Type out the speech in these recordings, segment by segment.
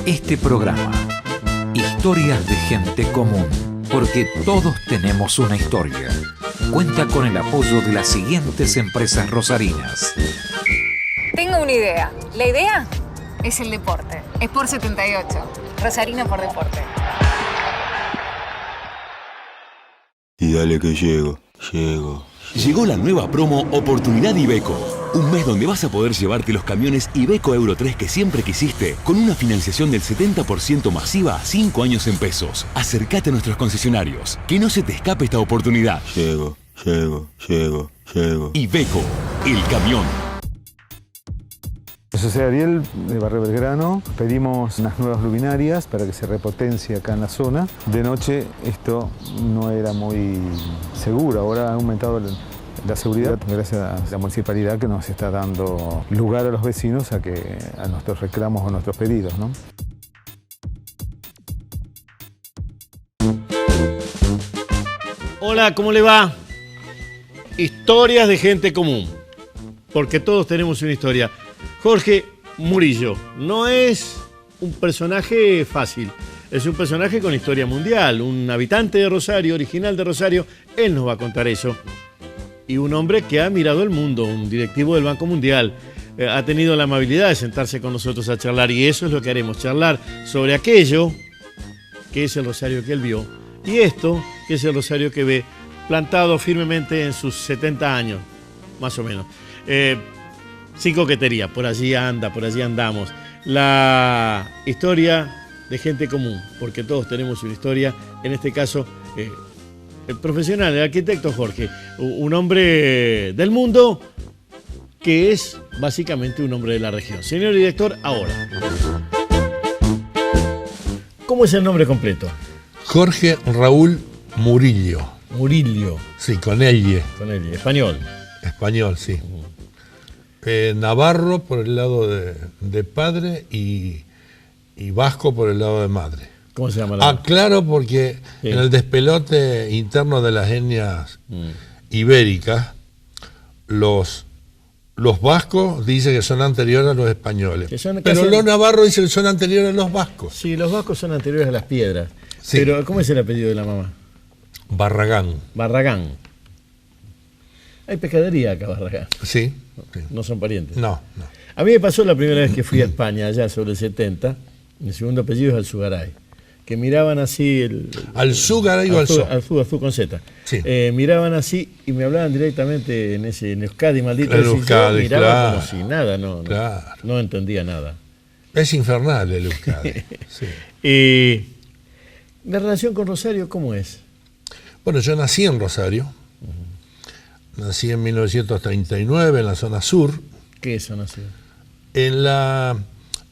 Este programa, Historias de Gente Común, porque todos tenemos una historia, cuenta con el apoyo de las siguientes empresas rosarinas. Tengo una idea. La idea es el deporte. Sport 78. Rosarino por deporte. Y dale que llego. Llegó la nueva promo Oportunidad Iveco. Un mes donde vas a poder llevarte los camiones Iveco Euro 3 que siempre quisiste, con una financiación del 70% masiva a 5 años en pesos. Acércate a nuestros concesionarios. Que no se te escape esta oportunidad. Llego. Iveco, el camión. Yo soy Ariel de Barrio Belgrano. Pedimos unas nuevas luminarias para que se repotencie acá en la zona. De noche esto no era muy seguro, ahora ha aumentado la seguridad gracias a la municipalidad que nos está dando lugar a los vecinos a nuestros reclamos o nuestros pedidos, ¿no? Hola, ¿cómo le va? Historias de gente común, porque todos tenemos una historia. Jorge Murillo no es un personaje fácil, es un personaje con historia mundial, un habitante de Rosario, original de Rosario, él nos va a contar eso. Y un hombre que ha mirado el mundo, un directivo del Banco Mundial, ha tenido la amabilidad de sentarse con nosotros a charlar, y eso es lo que haremos, charlar sobre aquello que es el Rosario que él vio, y esto que es el Rosario que ve, plantado firmemente en sus 70 años, más o menos. Sin coquetería, por allí andamos. La historia de gente común, porque todos tenemos una historia, en este caso, el profesional, el arquitecto Jorge, un hombre del mundo que es básicamente un hombre de la región. Señor director, ahora. ¿Cómo es el nombre completo? Jorge Raúl Murillo. Murillo. Sí, con elle. Con él, español. Español, sí. Navarro por el lado de padre y vasco por el lado de madre. ¿Cómo se llama? Claro, porque sí, en el despelote interno de las etnias ibéricas, los vascos dicen que son anteriores a los españoles. Pero los navarros dicen que son anteriores a los vascos. Sí, los vascos son anteriores a las piedras. Sí. Pero, ¿cómo es el apellido de la mamá? Barragán. Barragán. Hay pescadería acá, Barragán. Sí. No son parientes. No. A mí me pasó la primera vez que fui a España, allá sobre el 70, mi segundo apellido es Alzugaray, que miraban así ¿Alzugaray o Alzú? Alzú con Z. Sí. Miraban así y me hablaban directamente en Euskadi, maldito. En Euskadi, miraba claro, como si nada, no entendía nada. Es infernal el Euskadi. Sí. ¿La relación con Rosario cómo es? Bueno, yo nací en Rosario. Nací en 1939 en la zona sur. ¿Qué es zona sur? En la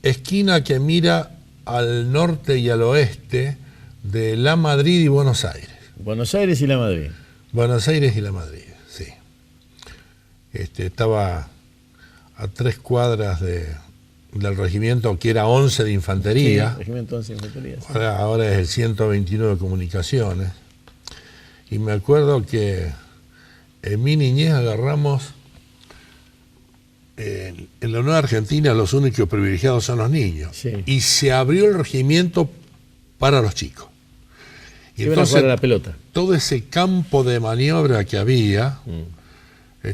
esquina que mira al norte y al oeste de La Madrid y Buenos Aires. Buenos Aires y La Madrid. Buenos Aires y La Madrid, sí. Estaba a 3 cuadras del regimiento que era 11 de infantería. Sí, regimiento 11 de infantería. Sí. Ahora es el 129 de comunicaciones. Y me acuerdo que en mi niñez agarramos, en la Nueva Argentina los únicos privilegiados son los niños. Sí. Y se abrió el regimiento para los chicos. Y entonces, a jugar a la pelota. Todo ese campo de maniobra que había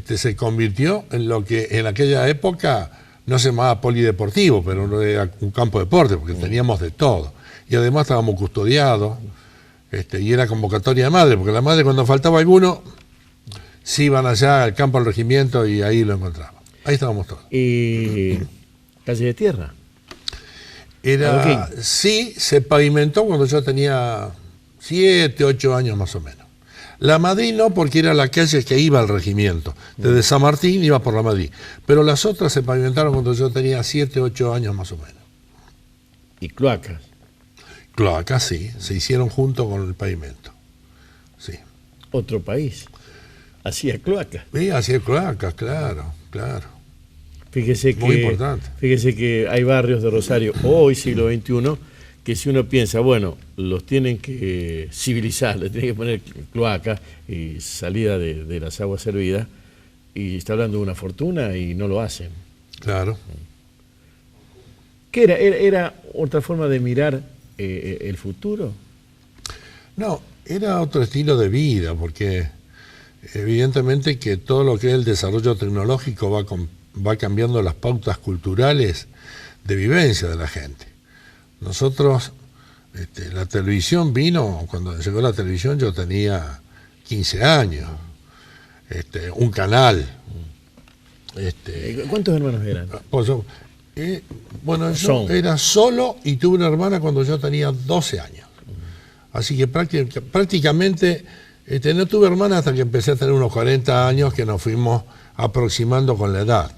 se convirtió en lo que en aquella época no se llamaba polideportivo, pero no era un campo de deporte, porque teníamos de todo. Y además estábamos custodiados, y era convocatoria de madre, porque la madre cuando faltaba alguno, sí iban allá al campo del regimiento y ahí lo encontraban. Ahí estábamos todos. ¿Y calle de tierra? Sí, se pavimentó cuando yo tenía 7, 8 años más o menos. La Madrid no, porque era la calle que iba al regimiento. Desde San Martín iba por la Madrid. Pero las otras se pavimentaron cuando yo tenía 7, 8 años más o menos. ¿Y cloacas? Cloacas, sí. Se hicieron junto con el pavimento. Sí. ¿Otro país hacía cloacas? Sí, hacía cloacas, claro. Fíjese muy importante. Fíjese que hay barrios de Rosario, hoy siglo XXI, que si uno piensa, bueno, los tienen que civilizar, les tienen que poner cloaca y salida de las aguas servidas, y está hablando de una fortuna y no lo hacen. Claro. ¿Qué era? ¿Era otra forma de mirar el futuro? No, era otro estilo de vida, porque evidentemente que todo lo que es el desarrollo tecnológico va cambiando las pautas culturales de vivencia de la gente. Nosotros, la televisión vino, cuando llegó la televisión yo tenía 15 años, un canal. ¿Cuántos hermanos eran? Bueno, yo era solo y tuve una hermana cuando yo tenía 12 años. Así que prácticamente no tuve hermana hasta que empecé a tener unos 40 años, que nos fuimos aproximando con la edad.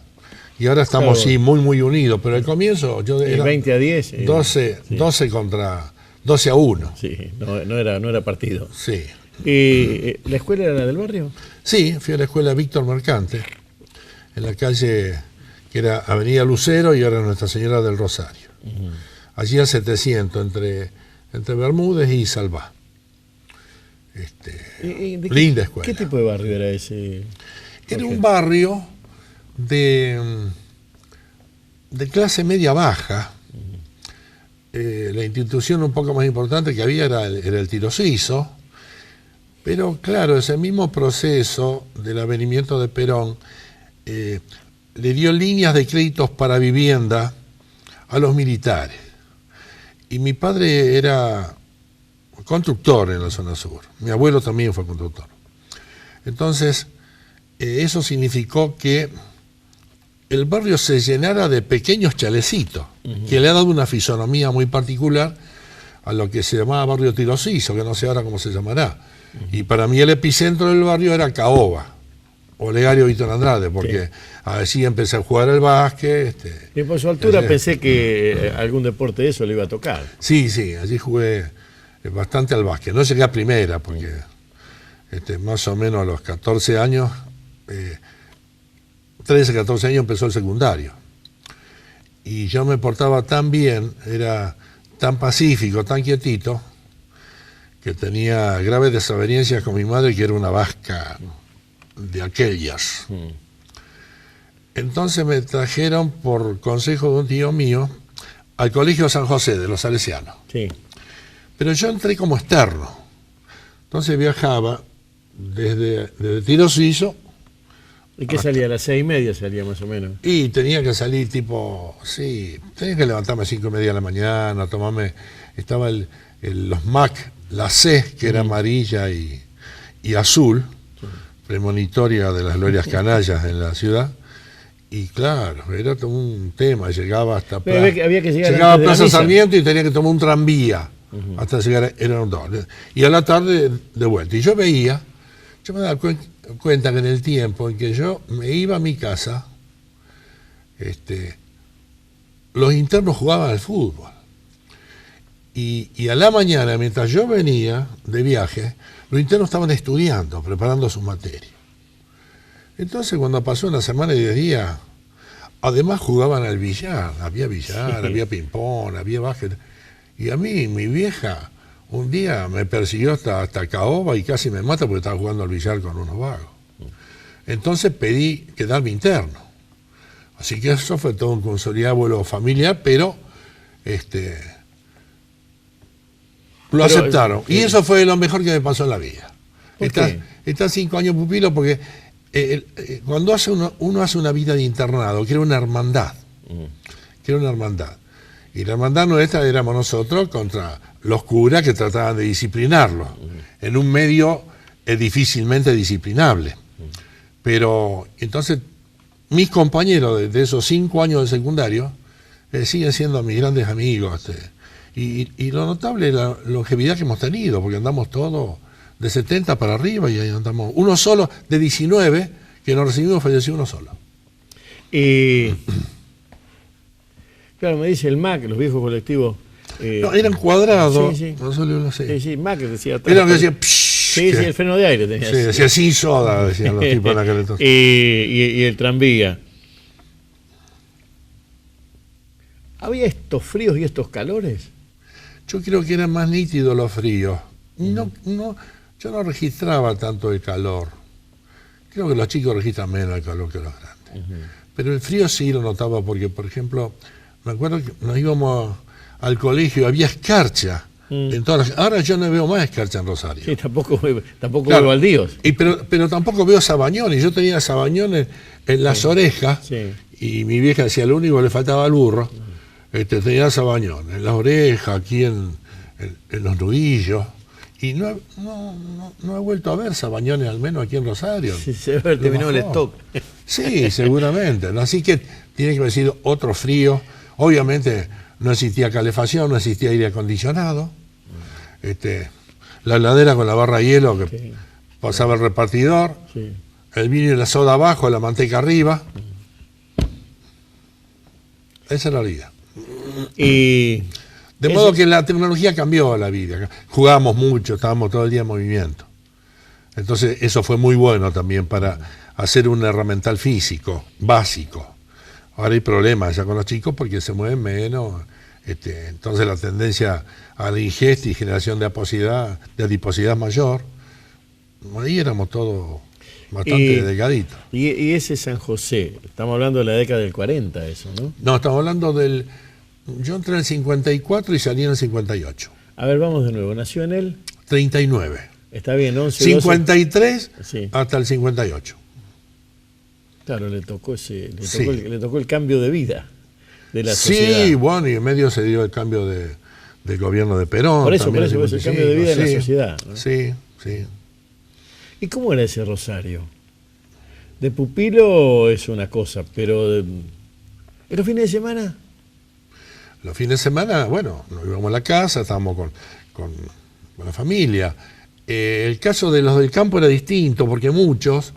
Y ahora estamos, claro, sí, muy unidos, pero al comienzo yo era 20 a 10. 12 contra 12 a 1. Sí, no era partido. Sí. ¿Y la escuela era la del barrio? Sí, fui a la escuela Víctor Mercante, en la calle que era Avenida Lucero y ahora Nuestra Señora del Rosario. Allí a 700, entre Bermúdez y Salvá. Linda escuela. ¿Qué tipo de barrio era ese? Era un barrio de clase media baja. La institución un poco más importante que había era el Tiro Suizo, pero claro, ese mismo proceso del avenimiento de Perón le dio líneas de créditos para vivienda a los militares. Y mi padre era constructor en la zona sur. Mi abuelo también fue constructor. Entonces, eso significó que el barrio se llenara de pequeños chalecitos, que le ha dado una fisonomía muy particular a lo que se llamaba barrio Tiro Suizo, que no sé ahora cómo se llamará. Y para mí el epicentro del barrio era Caoba, Olegario Víctor Andrade, porque así empecé a jugar el básquet. Y por su altura pensé que algún deporte de eso le iba a tocar. Sí, allí jugué bastante al básquet. No llegué a primera, porque más o menos a los 14 años, 13, 14 años empezó el secundario. Y yo me portaba tan bien, era tan pacífico, tan quietito, que tenía graves desavenencias con mi madre, que era una vasca de aquellas. Entonces me trajeron, por consejo de un tío mío, al Colegio San José de los Salesianos. Sí. Pero yo entré como externo. Entonces viajaba desde Tiro Suizo. ¿Y qué salía? ¿A las 6:30 salía más o menos? Y tenía que salir tenía que levantarme a 5:30 de la mañana, estaba los MAC, la C, que era amarilla y azul, premonitoria de las glorias canallas en la ciudad. Y claro, era todo un tema, llegaba hasta llegaba a Plaza Sarmiento y tenía que tomar un tranvía hasta llegar, eran 2. Y a la tarde de vuelta. Y yo me daba cuenta que en el tiempo en que yo me iba a mi casa, los internos jugaban al fútbol. Y a la mañana, mientras yo venía de viaje, los internos estaban estudiando, preparando sus materias. Entonces, cuando pasó una semana y 10 días, además jugaban al billar, había había ping-pong, había básquet. Y a mí, mi vieja, un día me persiguió hasta Caoba y casi me mata porque estaba jugando al billar con unos vagos. Entonces pedí quedarme interno. Así que eso fue todo un consolidado vuelo familiar, pero lo aceptaron. Y eso fue lo mejor que me pasó en la vida. Está 5 años pupilo porque cuando uno hace una vida de internado, crea una hermandad. Y la hermandad nuestra éramos nosotros contra los curas que trataban de disciplinarlos, en un medio difícilmente disciplinable. Pero entonces mis compañeros de esos 5 años de secundario siguen siendo mis grandes amigos. Y lo notable es la longevidad que hemos tenido, porque andamos todos de 70 para arriba y ahí andamos. Uno solo, de 19, que nos recibimos, falleció uno solo. Claro, me dice el MAC, los viejos colectivos. No, eran cuadrados. Sí. No solo uno, sí, MAC decía. Era que decía. Sí, el freno de aire tenía. Sí, decía sin soda, decían los tipos en aquel entonces. Y el tranvía. ¿Había estos fríos y estos calores? Yo creo que eran más nítidos los fríos. Yo no registraba tanto el calor. Creo que los chicos registran menos el calor que los grandes. Pero el frío sí lo notaba porque, por ejemplo, me acuerdo que nos íbamos al colegio, había escarcha. Ahora yo no veo más escarcha en Rosario. Sí, tampoco veo baldíos. Pero tampoco veo sabañones. Yo tenía sabañones en las orejas, y mi vieja decía, lo único que le faltaba al burro, tenía sabañones en las orejas, aquí en los nudillos. Y no he vuelto a ver sabañones, al menos aquí en Rosario. Sí, se ve terminó el stock. Sí, seguramente. Así que tiene que haber sido otro frío. Obviamente no existía calefacción, no existía aire acondicionado. La heladera con la barra de hielo que pasaba el repartidor, el vino y la soda abajo, la manteca arriba. Esa era la vida. De modo que la tecnología cambió la vida. Jugábamos mucho, estábamos todo el día en movimiento. Entonces eso fue muy bueno también para hacer un herramental físico, básico. Ahora hay problemas ya con los chicos porque se mueven menos. Entonces la tendencia a la ingesta y generación de adiposidad mayor. Ahí éramos todos bastante delgaditos. Y ese San José, estamos hablando de la década del 40, eso, ¿no? No, estamos hablando del... Yo entré en el 54 y salí en el 58. A ver, vamos de nuevo. ¿Nació en el? 39. Está bien, 11, 53 12. Hasta el 58. Claro, le tocó el cambio de vida de la sociedad. Sí, bueno, y en medio se dio el cambio del gobierno de Perón. Por eso, el cambio de vida de la sociedad, ¿no? Sí. ¿Y cómo era ese Rosario? De pupilo es una cosa, pero ¿en los fines de semana? Los fines de semana, bueno, nos íbamos a la casa, estábamos con la familia. El caso de los del campo era distinto, porque muchos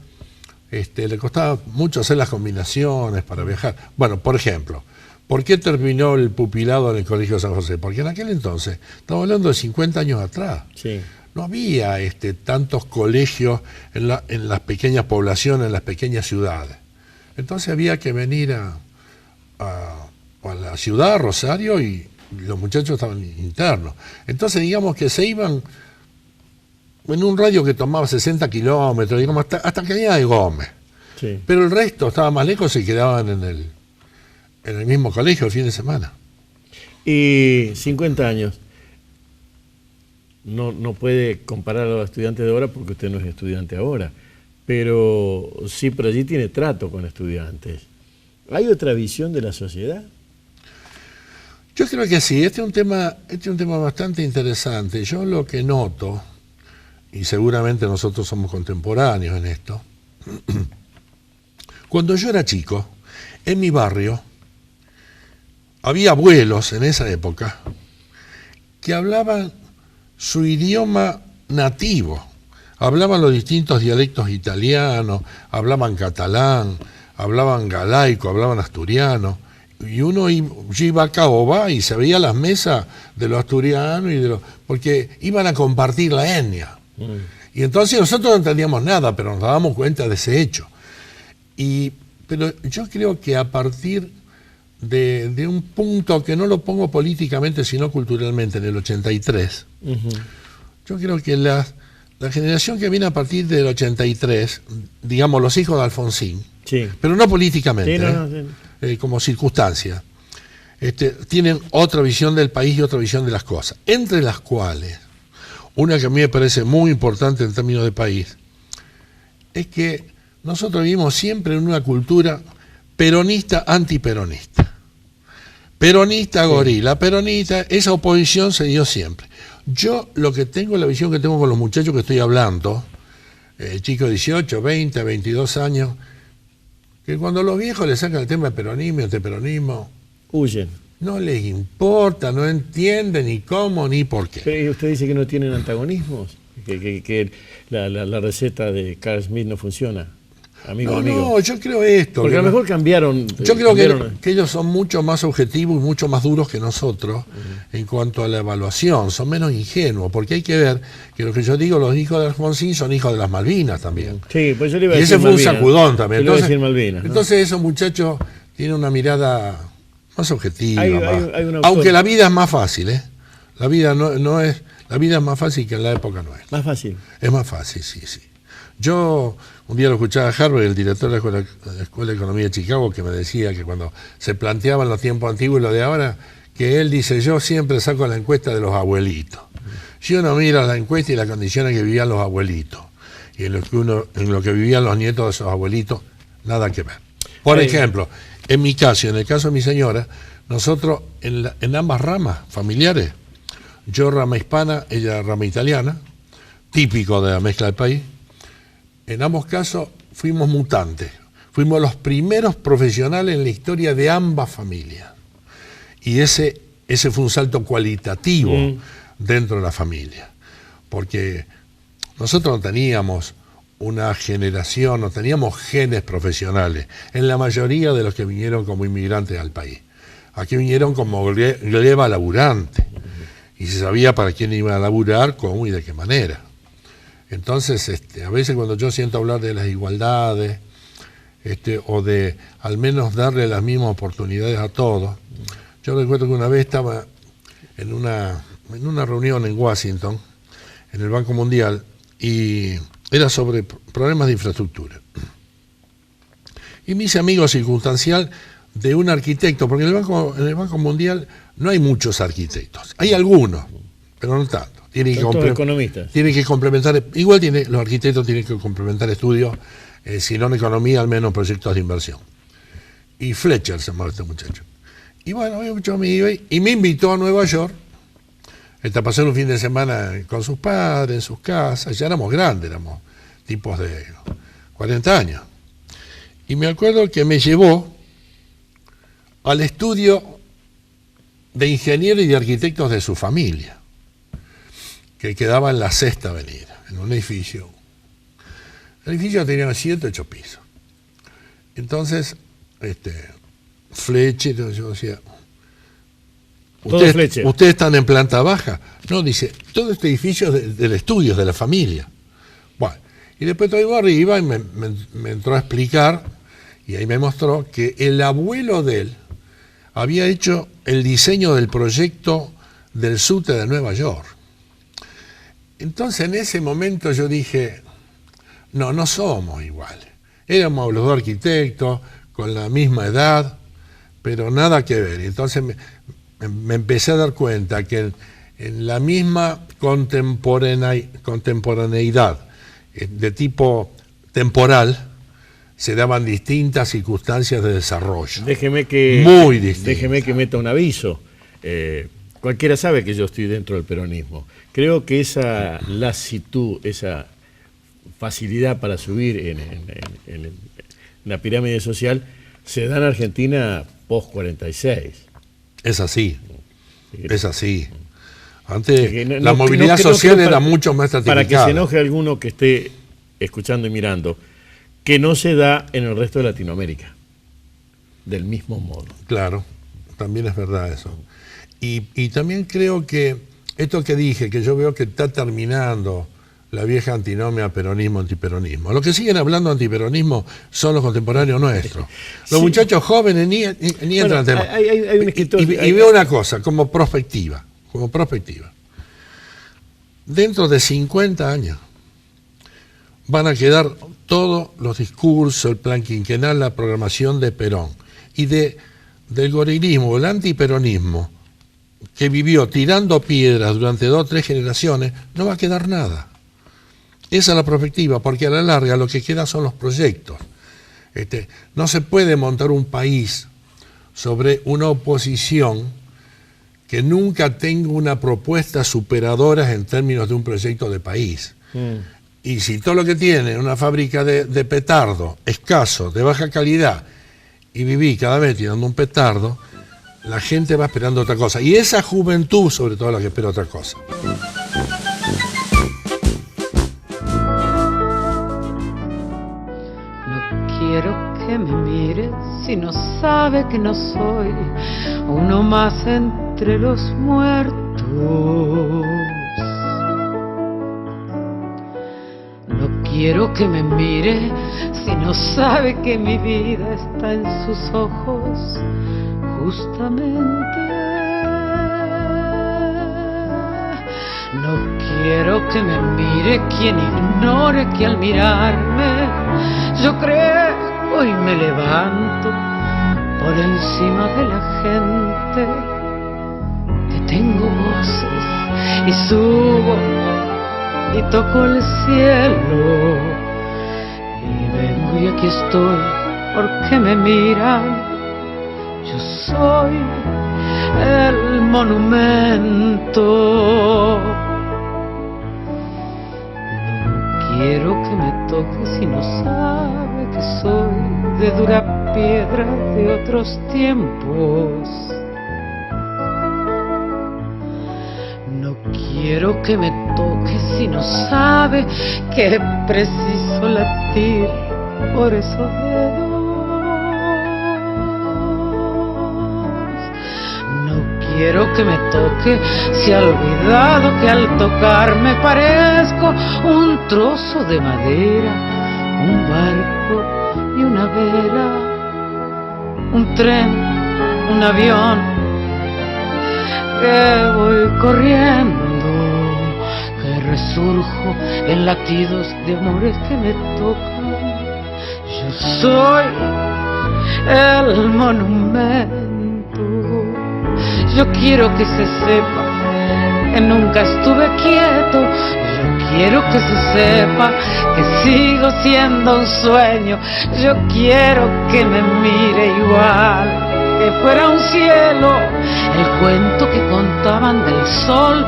le costaba mucho hacer las combinaciones para viajar. Bueno, por ejemplo, ¿por qué terminó el pupilado en el Colegio San José? Porque en aquel entonces, estamos hablando de 50 años atrás, no había tantos colegios en las pequeñas poblaciones, en las pequeñas ciudades. Entonces había que venir a la ciudad, Rosario, y los muchachos estaban internos. Entonces digamos que se iban en un radio que tomaba 60 kilómetros, digamos, hasta Cañada de Gómez. Sí. Pero el resto estaba más lejos y quedaban en el mismo colegio el fin de semana. Y 50 años. No puede comparar a los estudiantes de ahora porque usted no es estudiante ahora. Pero sí, por allí tiene trato con estudiantes. ¿Hay otra visión de la sociedad? Yo creo que sí. Este es un tema bastante interesante. Yo lo que noto, y seguramente nosotros somos contemporáneos en esto, cuando yo era chico, en mi barrio, había abuelos en esa época que hablaban su idioma nativo, hablaban los distintos dialectos italianos, hablaban catalán, hablaban galaico, hablaban asturiano, y uno iba a Caoba y se veía las mesas de los asturianos porque iban a compartir la etnia. Y entonces nosotros no entendíamos nada, pero nos dábamos cuenta de ese hecho. Pero yo creo que a partir de un punto que no lo pongo políticamente, sino culturalmente, en el 83, yo creo que la generación que viene a partir del 83, digamos los hijos de Alfonsín, pero no políticamente, como circunstancia, tienen otra visión del país y otra visión de las cosas, entre las cuales una que a mí me parece muy importante en términos de país es que nosotros vivimos siempre en una cultura peronista, antiperonista. Peronista, gorila, peronista, esa oposición se dio siempre. Yo lo que tengo, la visión que tengo con los muchachos que estoy hablando, chicos de 18, 20, 22 años, que cuando los viejos les sacan el tema de peronismo y antiperonismo, huyen. No les importa, no entienden ni cómo ni por qué. Pero usted dice que no tienen antagonismos, que la receta de Carl Smith no funciona. Amigo. No, yo creo esto. Porque a lo mejor cambiaron. Yo creo que ellos son mucho más objetivos y mucho más duros que nosotros en cuanto a la evaluación. Son menos ingenuos, porque hay que ver que lo que yo digo, los hijos de Alfonsín son hijos de las Malvinas también. Sí, pues yo le iba a decir ese fue Malvinas. Un sacudón también. Yo le iba a decir Malvinas, ¿no? Entonces esos muchachos tienen una mirada más objetiva. Aunque la vida es más fácil, ¿eh? La vida no es. La vida es más fácil que en la época nuestra. Más fácil. Es más fácil, sí. Yo un día lo escuchaba a Harvard, el director de la Escuela de Economía de Chicago, que me decía que cuando se planteaban los tiempos antiguos y lo de ahora, que él dice, yo siempre saco la encuesta de los abuelitos. Si uno mira la encuesta y las condiciones que vivían los abuelitos, y en lo que vivían los nietos de esos abuelitos, nada que ver. Por ejemplo, en mi caso y en el caso de mi señora, nosotros en ambas ramas familiares, yo rama hispana, ella rama italiana, típico de la mezcla del país, en ambos casos fuimos mutantes, fuimos los primeros profesionales en la historia de ambas familias. Y ese fue un salto cualitativo dentro de la familia, porque nosotros no teníamos una generación, no teníamos genes profesionales, en la mayoría de los que vinieron como inmigrantes al país. Aquí vinieron como gleba laburante, y se sabía para quién iba a laburar, cómo y de qué manera. Entonces, a veces cuando yo siento hablar de las igualdades, o de al menos darle las mismas oportunidades a todos, yo recuerdo que una vez estaba en una reunión en Washington, en el Banco Mundial, y era sobre problemas de infraestructura. Y me hice amigo circunstancial de un arquitecto, porque en el Banco Mundial no hay muchos arquitectos, hay algunos, pero no tanto. Tienen que complementar, igual los arquitectos tienen que complementar estudios, si no en economía, al menos proyectos de inversión. Y Fletcher se llamaba este muchacho. Y bueno, yo me iba y me invitó a Nueva York, a pasar un fin de semana con sus padres, en sus casas. Ya éramos grandes, éramos tipos de 40 años. Y me acuerdo que me llevó al estudio de ingenieros y de arquitectos de su familia, que quedaba en la Sexta Avenida, en un edificio. El edificio tenía 7 o 8 pisos. Entonces, Fletcher, yo decía, ¿ustedes están en planta baja? No, dice, todo este edificio es del estudio, de la familia. Bueno, y después todo arriba y me entró a explicar, y ahí me mostró que el abuelo de él había hecho el diseño del proyecto del subte de Nueva York. Entonces en ese momento yo dije, no somos iguales. Éramos los dos arquitectos, con la misma edad, pero nada que ver. Entonces me empecé a dar cuenta que en la misma contemporaneidad de tipo temporal se daban distintas circunstancias de desarrollo. Muy distintas. Déjeme que meta un aviso. Cualquiera sabe que yo estoy dentro del peronismo. Creo que esa lasitud, esa facilidad para subir en la pirámide social se da en Argentina post-46. Es así. Antes la movilidad social era mucho más estratificada. Para que se enoje alguno que esté escuchando y mirando, que no se da en el resto de Latinoamérica, del mismo modo. Claro, también es verdad eso. Y también creo que esto que dije, que yo veo que está terminando la vieja antinomia peronismo-antiperonismo. Los que siguen hablando antiperonismo son los contemporáneos nuestros. Los muchachos jóvenes ni entran en tema. Hay un escritor, y veo una cosa, como prospectiva. Dentro de 50 años van a quedar todos los discursos, el plan quinquenal, la programación de Perón y del gorilismo, el antiperonismo, que vivió tirando piedras durante 2 o 3 generaciones, no va a quedar nada. Esa es la perspectiva, porque a la larga lo que queda son los proyectos. No se puede montar un país sobre una oposición que nunca tenga una propuesta superadora en términos de un proyecto de país. Y si todo lo que tiene es una fábrica de petardo, escaso, de baja calidad, y viví cada vez tirando un petardo, la gente va esperando otra cosa. Y esa juventud, sobre todo, la que espera otra cosa. No quiero que me mire si no sabe que no soy uno más entre los muertos. No quiero que me mire si no sabe que mi vida está en sus ojos, justamente. No quiero que me mire quien ignore que al mirarme yo crezco y me levanto por encima de la gente, que tengo voces y subo y toco el cielo y vengo y aquí estoy porque me miran. Yo soy el monumento. No quiero que me toque si no sabe que soy de dura piedra de otros tiempos. No quiero que me toque si no sabe que es preciso latir por esos dedos. No quiero que me toque si ha olvidado que al tocarme parezco un trozo de madera, un barco y una vela, un tren, un avión, que voy corriendo, que resurjo en latidos de amores que me tocan. Yo soy el monumento. Yo quiero que se sepa que nunca estuve quieto. Yo quiero que se sepa que sigo siendo un sueño. Yo quiero que me mire igual, que fuera un cielo, el cuento que contaban del sol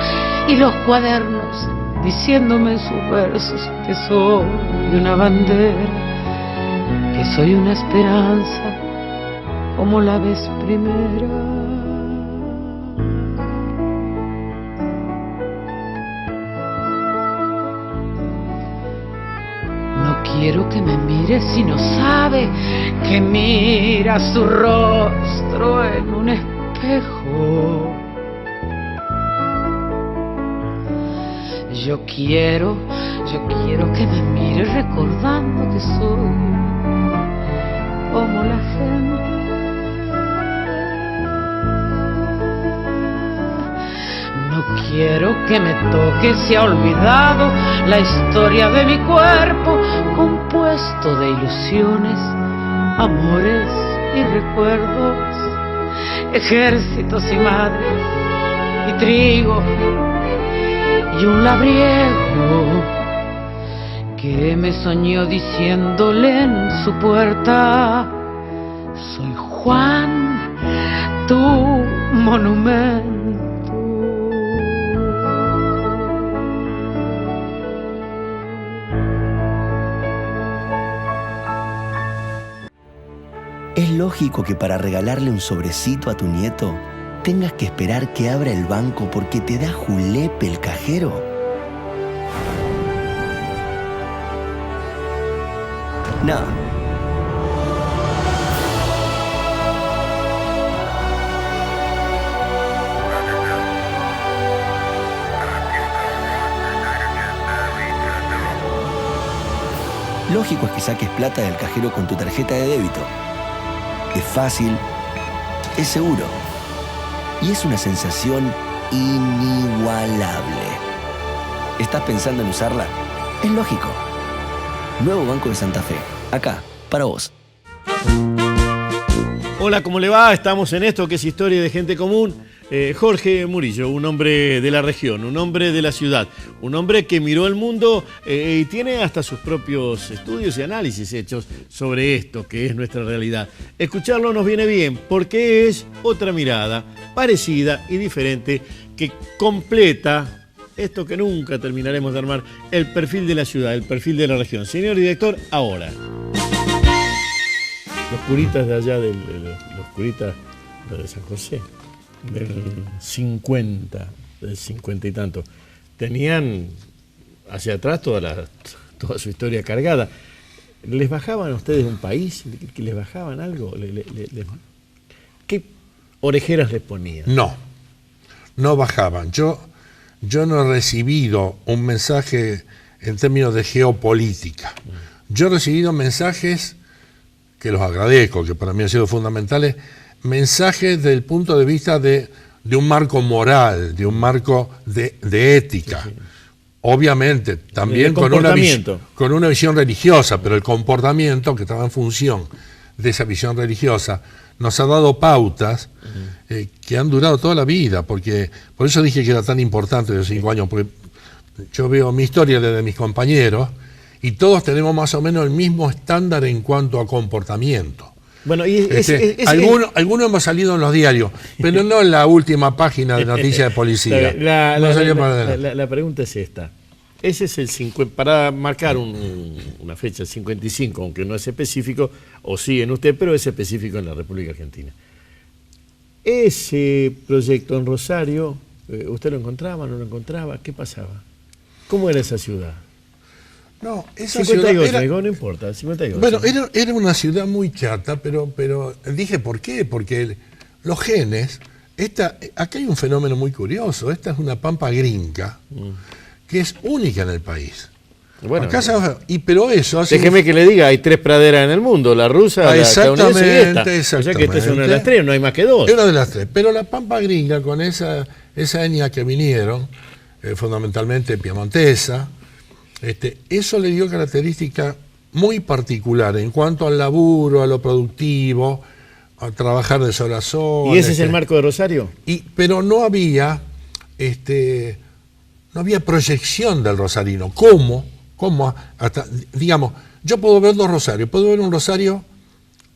y los cuadernos diciéndome en sus versos que soy una bandera, que soy una esperanza como la vez primera. Quiero que me mire si no sabe que mira su rostro en un espejo. Yo quiero que me mire recordando que soy como la gente. No quiero que me toque si ha olvidado la historia de mi cuerpo, compuesto de ilusiones, amores y recuerdos, ejércitos y madres y trigo y un labriego que me soñó diciéndole en su puerta: soy Juan, tu monumento. Es lógico que para regalarle un sobrecito a tu nieto tengas que esperar que abra el banco porque te da julepe el cajero. No. Lógico es que saques plata del cajero con tu tarjeta de débito. Es fácil, es seguro y es una sensación inigualable. ¿Estás pensando en usarla? Es lógico. Nuevo Banco de Santa Fe, acá, para vos. Hola, ¿cómo le va? Estamos en esto que es Historia de Gente Común. Jorge Murillo, un hombre de la región, un hombre de la ciudad, un hombre que miró el mundo y tiene hasta sus propios estudios y análisis hechos sobre esto que es nuestra realidad. Escucharlo nos viene bien porque es otra mirada parecida y diferente que completa esto que nunca terminaremos de armar, el perfil de la ciudad, el perfil de la región. Señor director, ahora. Los curitas de allá, los curitas de San José, del 50 y tanto, tenían hacia atrás toda su historia cargada. ¿Les bajaban a ustedes un país? ¿Les bajaban algo? ¿Qué orejeras les ponían? No bajaban. Yo no he recibido un mensaje en términos de geopolítica. Yo he recibido mensajes que los agradezco, que para mí han sido fundamentales, mensajes desde el punto de vista de un marco moral, de un marco de ética. Sí, sí. Obviamente, también con una visión religiosa, pero el comportamiento que estaba en función de esa visión religiosa nos ha dado pautas que han durado toda la vida, porque por eso dije que era tan importante de 5 años, porque yo veo mi historia desde mis compañeros y todos tenemos más o menos el mismo estándar en cuanto a comportamiento. Bueno, algunos hemos salido en los diarios, pero no en la última página de noticias de policía. La pregunta es esta. Ese es el 50, para marcar una fecha, el 55, aunque no es específico, o sí en usted, pero es específico en la República Argentina. Ese proyecto en Rosario, ¿usted lo encontraba, no lo encontraba? ¿Qué pasaba? ¿Cómo era esa ciudad? No, esa 58, ciudad digo, no importa, 58. Bueno, era una ciudad muy chata, pero dije ¿por qué? Porque los genes, acá hay un fenómeno muy curioso, esta es una pampa gringa, que es única en el país. Bueno, pero eso hace... Déjeme que le diga, hay 3 praderas en el mundo, la rusa, la estadounidense y esta. O sea que esta es una de las 3, no hay más que 2. Es una de las 3, pero la pampa gringa, con esa etnia que vinieron, fundamentalmente piemontesa, eso le dio característica muy particular en cuanto al laburo, a lo productivo, a trabajar de sol a sol. ¿Y ese es el marco de Rosario? Pero no había proyección del rosarino. ¿Cómo? Digamos, yo puedo ver 2 Rosarios, puedo ver un Rosario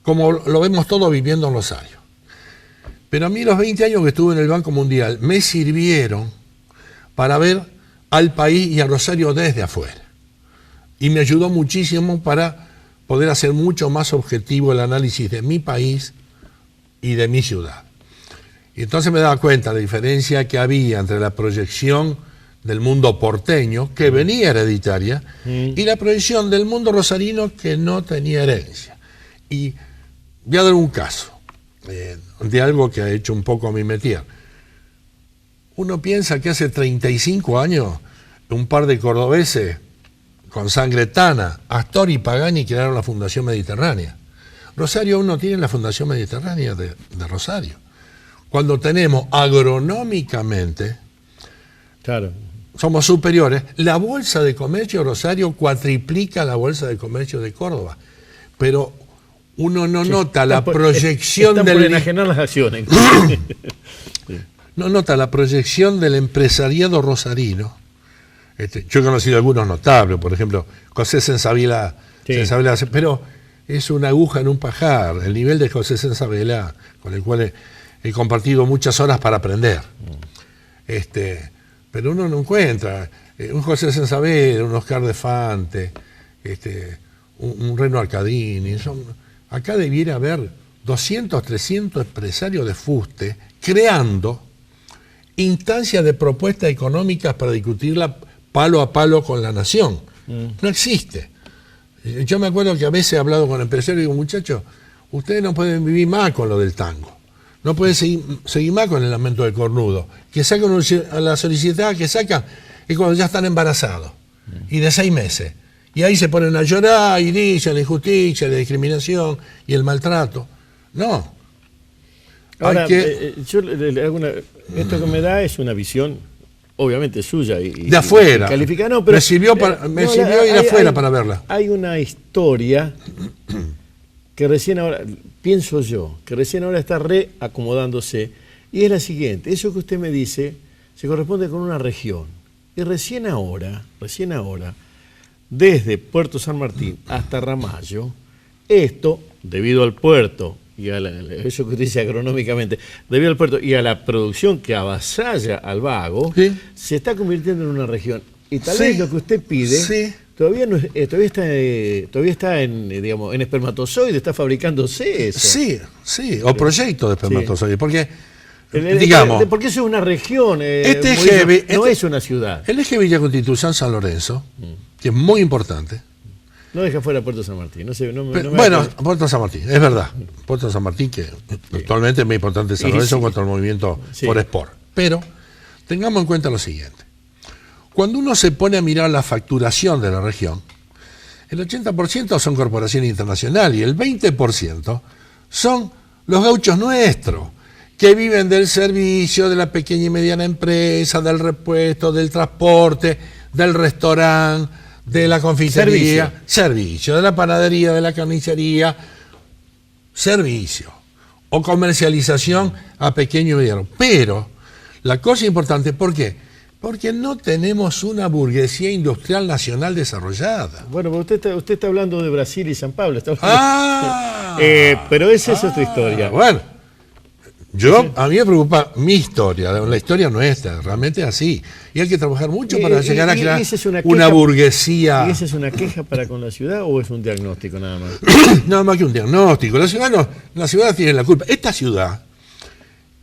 como lo vemos todos viviendo en Rosario. Pero a mí los 20 años que estuve en el Banco Mundial me sirvieron para ver al país y a Rosario desde afuera. Y me ayudó muchísimo para poder hacer mucho más objetivo el análisis de mi país y de mi ciudad. Y entonces me daba cuenta de la diferencia que había entre la proyección del mundo porteño, que venía hereditaria, y la proyección del mundo rosarino, que no tenía herencia. Y voy a dar un caso de algo que ha hecho un poco a mi métier. Uno piensa que hace 35 años un par de cordobeses con sangre tana, Astor y Pagani, crearon la Fundación Mediterránea. Rosario aún no tiene la Fundación Mediterránea de Rosario. Cuando tenemos agronómicamente, claro, somos superiores. La Bolsa de Comercio de Rosario cuatriplica la Bolsa de Comercio de Córdoba, pero uno no nota la proyección del... por enajenar las acciones. No nota la proyección del empresariado rosarino. Yo he conocido algunos notables, por ejemplo, José Sensabela, pero es una aguja en un pajar, el nivel de José Sensabela, con el cual he compartido muchas horas para aprender. Pero uno no encuentra un José Sensabela, un Oscar de Fante, un Reno Arcadini. Acá debiera haber 200, 300 empresarios de fuste creando instancias de propuestas económicas para discutirla palo a palo con la nación. No existe. Yo me acuerdo que a veces he hablado con empresarios y digo, muchachos, ustedes no pueden vivir más con lo del tango. No pueden seguir más con el aumento del cornudo. Que sacan la solicitada que sacan es cuando ya están embarazados. Y de 6 meses. Y ahí se ponen a llorar y dicen la injusticia, la discriminación y el maltrato. No. Ahora, yo le hago esto que me da es una visión, obviamente suya. De afuera. Calificada, no, pero, me sirvió ir afuera para verla. Hay una historia que recién ahora, pienso yo, que recién ahora está reacomodándose, y es la siguiente. Eso que usted me dice se corresponde con una región. Y recién ahora, desde Puerto San Martín hasta Ramallo, esto, debido al puerto, y a eso que usted dice agronómicamente, debido al puerto y a la producción que avasalla al vago, ¿sí?, se está convirtiendo en una región. Y tal vez lo que usted pide... Sí. Todavía está en espermatozoide, está fabricándose eso. Sí, o proyecto de espermatozoide, porque porque eso es una región, no es una ciudad. El eje Villa Constitución San Lorenzo, que es muy importante. No deja fuera Puerto San Martín. Puerto San Martín, es verdad. Puerto San Martín, que actualmente es muy importante San Lorenzo en cuanto al movimiento por Sport. Pero tengamos en cuenta lo siguiente. Cuando uno se pone a mirar la facturación de la región, el 80% son corporaciones internacionales y el 20% son los gauchos nuestros, que viven del servicio, de la pequeña y mediana empresa, del repuesto, del transporte, del restaurante, de la confitería, servicio, de la panadería, de la carnicería, servicio, o comercialización a pequeño y mediano. Pero la cosa importante, ¿por qué? Porque no tenemos una burguesía industrial nacional desarrollada. Bueno, pero usted está hablando de Brasil y San Pablo. Pero esa es otra historia. Bueno, a mí me preocupa mi historia, la historia nuestra, realmente es así. Y hay que trabajar mucho para llegar a crear una burguesía. ¿Y esa es una queja para con la ciudad o es un diagnóstico nada más? Nada más que un diagnóstico. La ciudad tiene la culpa. Esta ciudad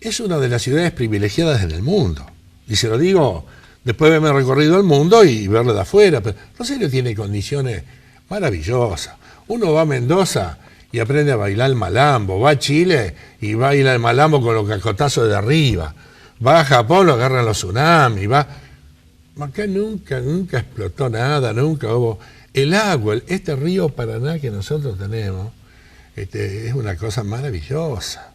es una de las ciudades privilegiadas en el mundo. Y se lo digo después de haberme recorrido el mundo y verlo de afuera. Pero Rosario tiene condiciones maravillosas. Uno va a Mendoza y aprende a bailar el malambo. Va a Chile y baila el malambo con los cacotazos de arriba. Va a Japón, lo agarran los tsunamis. Acá nunca explotó nada, nunca hubo... El agua, este río Paraná que nosotros tenemos, es una cosa maravillosa.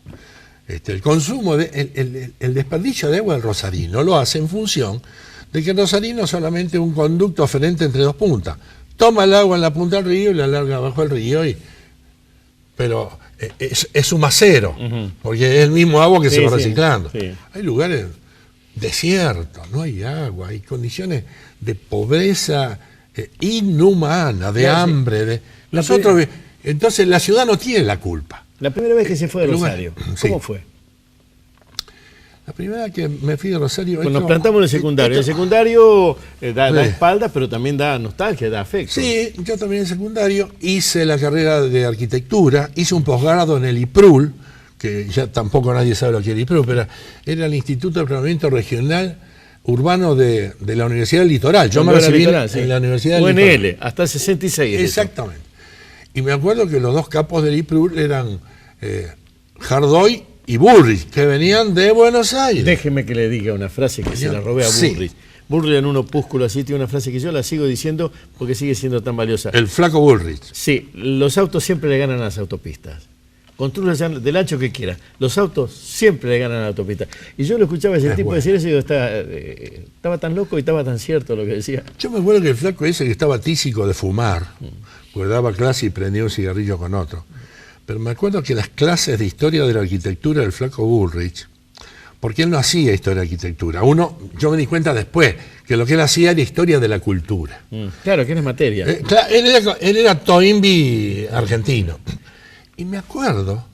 El consumo, el desperdicio de agua del rosarino lo hace en función de que el rosarino es solamente un conducto oferente entre dos puntas. Toma el agua en la punta del río y la larga abajo del río, pero es un macero, porque es el mismo agua que se va reciclando. Sí. Hay lugares desiertos, no hay agua, hay condiciones de pobreza inhumana, de hambre. Entonces la ciudad no tiene la culpa. La primera vez que se fue de Rosario, ¿cómo fue? La primera vez que me fui de Rosario... Bueno, nos plantamos en el secundario. El secundario da espaldas, pero también da nostalgia, da afecto. Sí, yo también en secundario hice la carrera de arquitectura, hice un posgrado en el IPRUL, que ya tampoco nadie sabe lo que era el IPRUL, pero era el Instituto de Planeamiento Regional Urbano de la Universidad del Litoral. Yo me recibí en la Universidad del Litoral. UNL, hasta el 66. Exactamente. Y me acuerdo que los dos capos del IPRUL eran Hardoy y Bullrich, que venían de Buenos Aires. Déjeme que le diga una frase que se la robé a Bullrich. Sí. Bullrich en un opúsculo así tiene una frase que yo la sigo diciendo porque sigue siendo tan valiosa. El flaco Bullrich. Sí, los autos siempre le ganan a las autopistas. Construyan del ancho que quiera. Los autos siempre le ganan a la autopista. Y yo lo escuchaba ese tipo decir eso y digo, estaba tan loco y estaba tan cierto lo que decía. Yo me acuerdo que el flaco ese que estaba tísico de fumar, porque daba clase y prendía un cigarrillo con otro. Pero me acuerdo que las clases de historia de la arquitectura del flaco Bullrich, porque él no hacía historia de arquitectura. Yo me di cuenta después que lo que él hacía era historia de la cultura. Claro, que no es materia. Él era Toynbee argentino. Y me acuerdo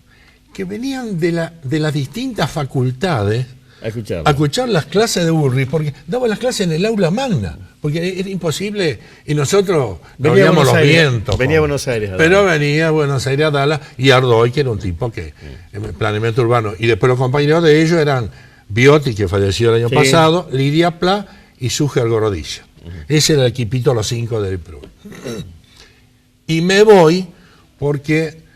que venían de las distintas facultades a escuchar las clases de Bullrich, porque daba las clases en el aula magna, porque era imposible, y nosotros no veíamos los vientos. Venía a Buenos Aires. Pero venía a Buenos Aires a darla, y Ardoy, que era un tipo que, en planeamiento urbano, y después los compañeros de ellos eran Biotti, que falleció el año pasado, Lidia Pla y Suge Algorodilla. Ese era el equipito, los 5 del PRO. Y me voy porque...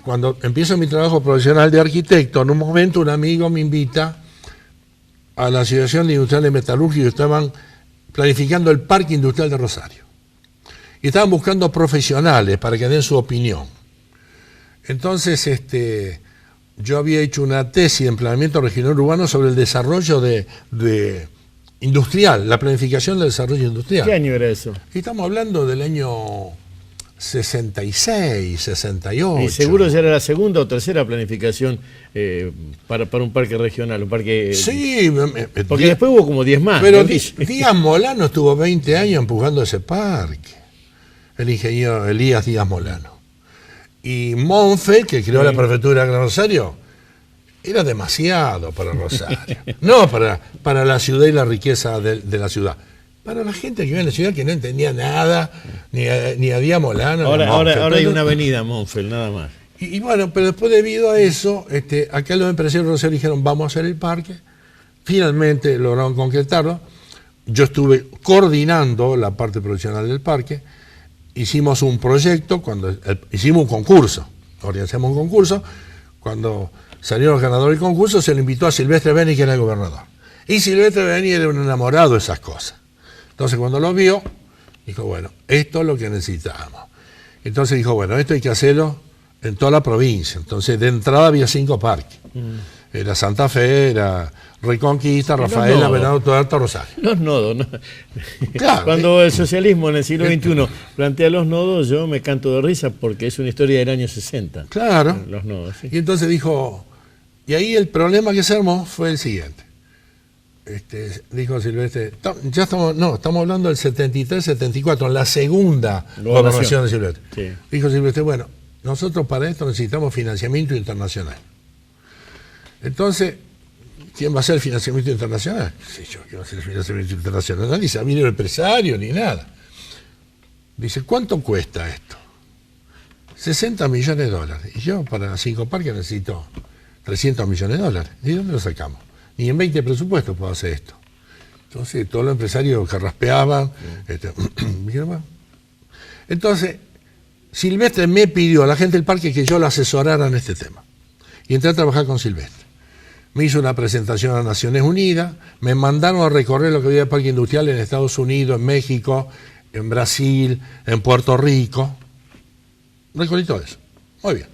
cuando empiezo mi trabajo profesional de arquitecto, en un momento un amigo me invita a la Asociación de Industriales Metalúrgicos que estaban planificando el Parque Industrial de Rosario. Y estaban buscando profesionales para que den su opinión. Entonces, yo había hecho una tesis en planeamiento regional urbano sobre el desarrollo de industrial, la planificación del desarrollo industrial. ¿Qué año era eso? Y estamos hablando del año 66, 68. Y seguro ya era la segunda o tercera planificación para un parque regional, un parque... Sí. Porque después hubo como 10 más. Pero Díaz Molano estuvo 20 años empujando ese parque. El ingeniero Elías Díaz Molano. Y Monfe, que creó la prefectura de Gran Rosario, era demasiado para Rosario. No para la ciudad y la riqueza de la ciudad. Para la gente que vive en la ciudad que no entendía nada, ni a Díaz Molano. Ahora hay una avenida Monfel, nada más. Y bueno, pero después debido a eso, acá los empresarios de Rosario dijeron, vamos a hacer el parque. Finalmente lograron concretarlo. Yo estuve coordinando la parte profesional del parque. Hicimos un proyecto, hicimos un concurso. Organizamos un concurso. Cuando salieron los ganadores del concurso, se le invitó a Silvestre Beni, que era el gobernador. Y Silvestre Beni era un enamorado de esas cosas. Entonces cuando lo vio, dijo, bueno, esto es lo que necesitamos. Entonces dijo, bueno, esto hay que hacerlo en toda la provincia. Entonces de entrada había 5 parques. Era Santa Fe, era Reconquista, Rafaela, Venado Tuerto, Rosario. Los nodos, ¿no? Claro, Cuando el socialismo en el siglo XXI plantea los nodos, yo me canto de risa porque es una historia del año 60. Claro. Los nodos, sí. Y entonces dijo, y ahí el problema que se armó fue el siguiente. Dijo Silvestre, estamos hablando del 73-74, la segunda gobernación de Silvestre. Sí. Dijo Silvestre, bueno, nosotros para esto necesitamos financiamiento internacional. Entonces, ¿quién va a hacer el financiamiento internacional? Sí, yo, ¿quién va a hacer el financiamiento internacional? Nadie sabía ni el empresario ni nada. Dice, ¿cuánto cuesta esto? $60 millones. Y yo para las 5 parques necesito $300 millones. ¿Y dónde lo sacamos? Ni en 20 presupuestos puedo hacer esto. Entonces, todos los empresarios carraspeaban. Entonces, Silvestre me pidió a la gente del parque que yo lo asesorara en este tema. Y entré a trabajar con Silvestre. Me hizo una presentación a Naciones Unidas, me mandaron a recorrer lo que había de parque industrial en Estados Unidos, en México, en Brasil, en Puerto Rico. Recorrí todo eso. Muy bien.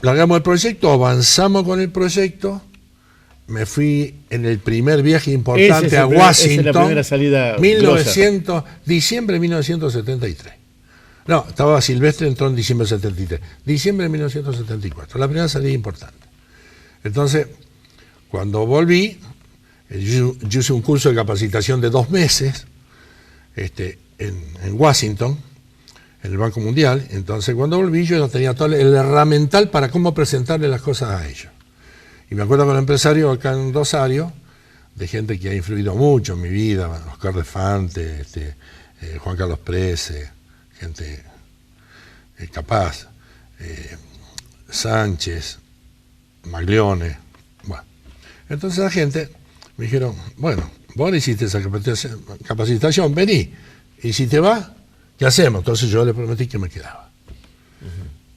Largamos el proyecto, avanzamos con el proyecto. Me fui en el primer viaje importante a Washington. Esa es la primera salida. Diciembre de 1973. No, estaba Silvestre, entró en diciembre de 73. Diciembre de 1974, la primera salida importante. Entonces, cuando volví, yo hice un curso de capacitación de 2 meses en Washington, en el Banco Mundial. Entonces, cuando volví, yo ya tenía todo el herramental para cómo presentarle las cosas a ellos. Y me acuerdo con el empresario acá en Rosario, de gente que ha influido mucho en mi vida, Oscar de Fante, Juan Carlos Prese, gente capaz, Sánchez, Maglione. Bueno, entonces la gente me dijeron, bueno, vos le hiciste esa capacitación, vení, y si te va, ¿qué hacemos? Entonces yo le prometí que me quedaba.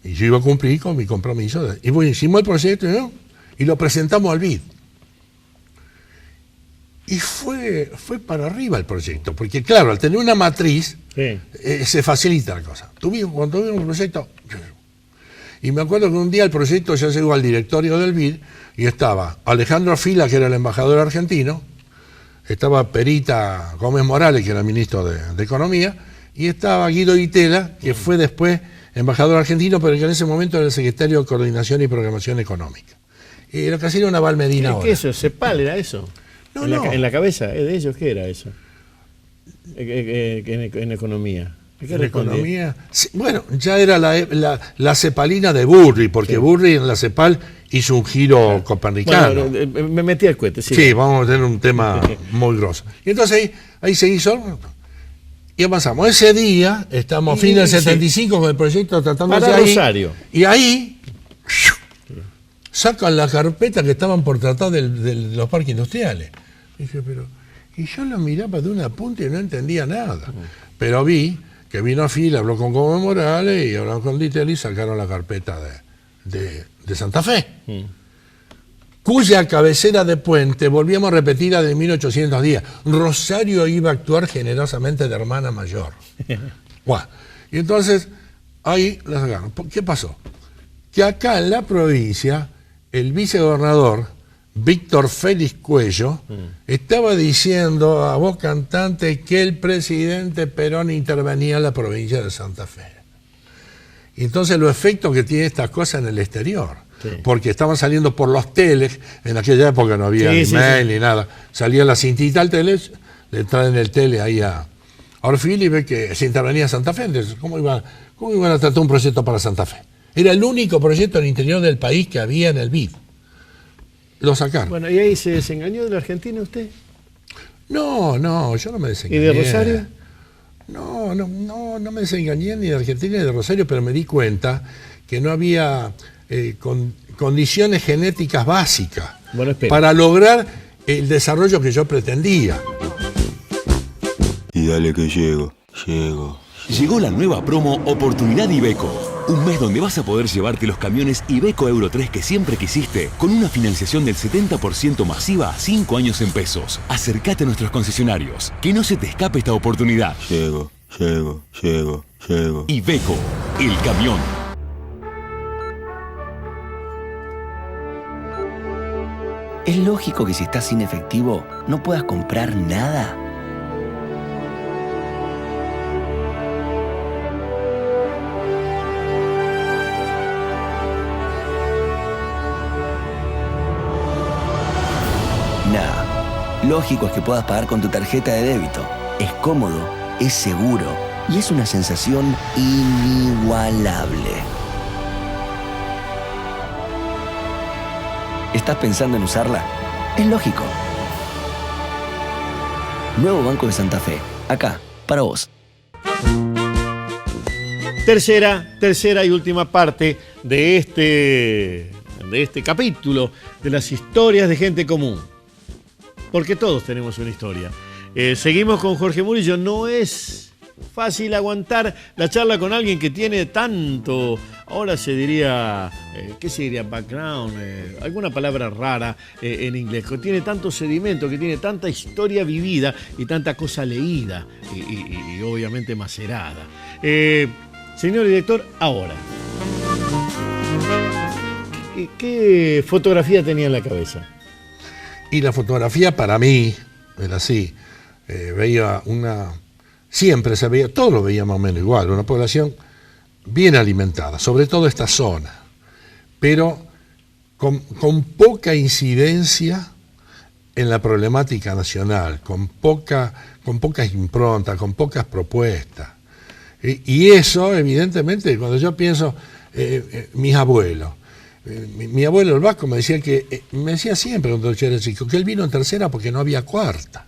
Y yo iba a cumplir con mi compromiso. Y bueno, hicimos el proyecto, ¿no? Y lo presentamos al BID. Y fue para arriba el proyecto, porque claro, al tener una matriz, sí, se facilita la cosa. Cuando tuvimos el proyecto, y me acuerdo que un día el proyecto ya llegó al directorio del BID, y estaba Alejandro Fila, que era el embajador argentino, estaba Perita Gómez Morales, que era el ministro de Economía, y estaba Guido Itela, que fue después embajador argentino, pero que en ese momento era el secretario de Coordinación y Programación Económica. Y lo que hacía era una Val Medina. ¿Qué es eso? ¿CEPAL era eso? No, en la cabeza de ellos, ¿qué era eso? En economía. ¿En economía? Sí, bueno, ya era la cepalina de Burri, porque sí, Burri en la CEPAL hizo un giro copernicano. Bueno, me metí al cohete, sí. Sí, vamos a tener un tema muy grosso. Y entonces ahí se hizo y avanzamos. Ese día, estamos fin del 75 con el proyecto tratando de Rosario. Y ahí sacan la carpeta que estaban por tratar de los parques industriales. Dije, y yo lo miraba de una punta y no entendía nada. Pero vi que vino a Fila, habló con Gómez Morales y hablaron con Dittel y sacaron la carpeta de Santa Fe, cuya cabecera de puente volvíamos a repetir de 1810. Rosario iba a actuar generosamente de hermana mayor. Bueno, y entonces ahí la sacaron. ¿Qué pasó? Que acá en la provincia el vicegobernador Víctor Félix Cuello estaba diciendo a voz cantante que el presidente Perón intervenía en la provincia de Santa Fe. Y entonces los efectos que tiene estas cosas en el exterior, sí, porque estaban saliendo por los teles, en aquella época no había ni mail ni nada, salía la cintita al tele, le traen el tele ahí a Orfil y ve que se intervenía en Santa Fe. Entonces, ¿cómo iban a tratar un proyecto para Santa Fe? Era el único proyecto en el interior del país que había en el BID. Lo sacaron. Bueno, ¿y ahí se desengañó de la Argentina usted? No, yo no me desengañé. ¿Y de Rosario? No me desengañé ni de Argentina ni de Rosario, pero me di cuenta que no había condiciones genéticas básicas para lograr el desarrollo que yo pretendía. Y dale que llego. Llegó la nueva promo Oportunidad Iveco. Un mes donde vas a poder llevarte los camiones Iveco Euro 3 que siempre quisiste, con una financiación del 70% masiva a 5 años en pesos. Acércate a nuestros concesionarios, que no se te escape esta oportunidad. Llego. Iveco, el camión. ¿Es lógico que si estás sin efectivo no puedas comprar nada? Nada. Lógico es que puedas pagar con tu tarjeta de débito. Es cómodo, es seguro y es una sensación inigualable. ¿Estás pensando en usarla? Es lógico. Nuevo Banco de Santa Fe. Acá, para vos. Tercera y última parte de este capítulo de las historias de gente común. Porque todos tenemos una historia. Seguimos con Jorge Murillo. No es fácil aguantar la charla con alguien que tiene tanto, ahora se diría, ¿qué se diría? Background, alguna palabra rara en inglés, que tiene tanto sedimento, que tiene tanta historia vivida y tanta cosa leída y obviamente macerada. Señor director, ahora, ¿qué fotografía tenía en la cabeza? Y la fotografía para mí era así. Veía siempre se veía, todos lo veíamos más o menos igual, una población bien alimentada, sobre todo esta zona, pero con poca incidencia en la problemática nacional, con pocas improntas, con pocas propuestas. Y eso, evidentemente, cuando yo pienso, mis abuelos, mi abuelo el Vasco me decía siempre cuando yo era chico, que él vino en tercera porque no había cuarta.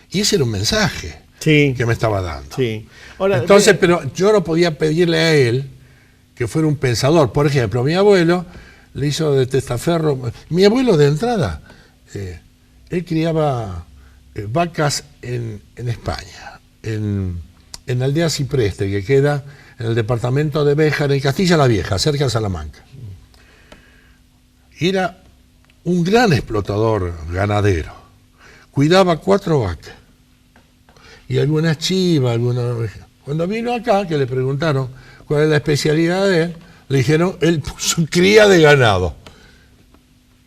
Y ese era un mensaje que me estaba dando. Sí. Ahora, entonces, pero yo no podía pedirle a él que fuera un pensador. Por ejemplo, mi abuelo le hizo de testaferro. Mi abuelo de entrada, él criaba vacas en España, en Aldea Cipreste, que queda en el departamento de Béjar, en Castilla la Vieja, cerca de Salamanca. Era un gran explotador ganadero. Cuidaba 4 vacas y algunas chivas, algunas ovejas. Cuando vino acá, que le preguntaron cuál es la especialidad de él, le dijeron, él puso cría de ganado.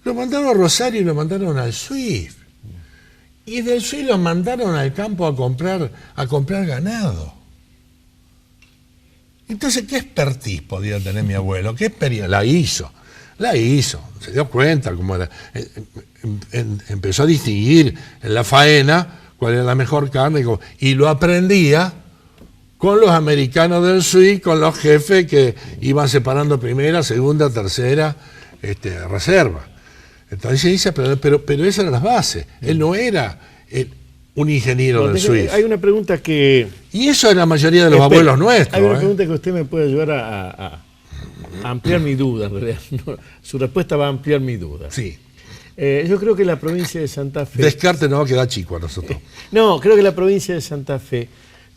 Lo mandaron a Rosario y lo mandaron al Swift. Y del Swift lo mandaron al campo a comprar ganado. Entonces, ¿qué expertise podía tener mi abuelo? ¿Qué experiencia? La hizo, se dio cuenta cómo era. Empezó a distinguir en la faena cuál era la mejor carne y lo aprendía con los americanos del Swift, con los jefes que iban separando primera, segunda, tercera reserva. Entonces dice, pero esas eran las bases. Él no era un ingeniero del Swift. Hay una pregunta que... Y eso es la mayoría de los abuelos nuestros. Hay una pregunta que usted me puede ayudar a ampliar mi duda, en realidad. No, su respuesta va a ampliar mi duda. Sí. Yo creo que la provincia de Santa Fe... Descarte no va a quedar chico a nosotros. No, creo que la provincia de Santa Fe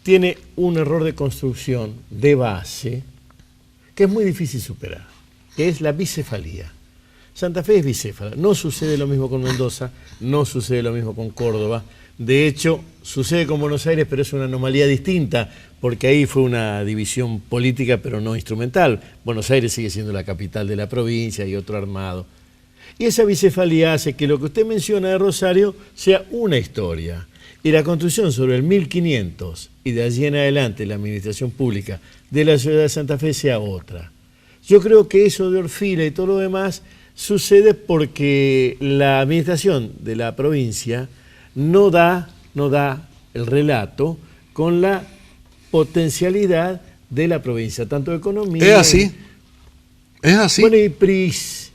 tiene un error de construcción de base que es muy difícil superar, que es la bicefalía. Santa Fe es bicéfala. No sucede lo mismo con Mendoza, no sucede lo mismo con Córdoba. De hecho, sucede con Buenos Aires, pero es una anomalía distinta, porque ahí fue una división política, pero no instrumental. Buenos Aires sigue siendo la capital de la provincia y otro armado. Y esa bicefalía hace que lo que usted menciona de Rosario sea una historia. Y la construcción sobre el 1500 y de allí en adelante la administración pública de la ciudad de Santa Fe sea otra. Yo creo que eso de Orfila y todo lo demás sucede porque la administración de la provincia no da el relato con la potencialidad de la provincia, tanto de economía... Es así. Bueno, y PRIS,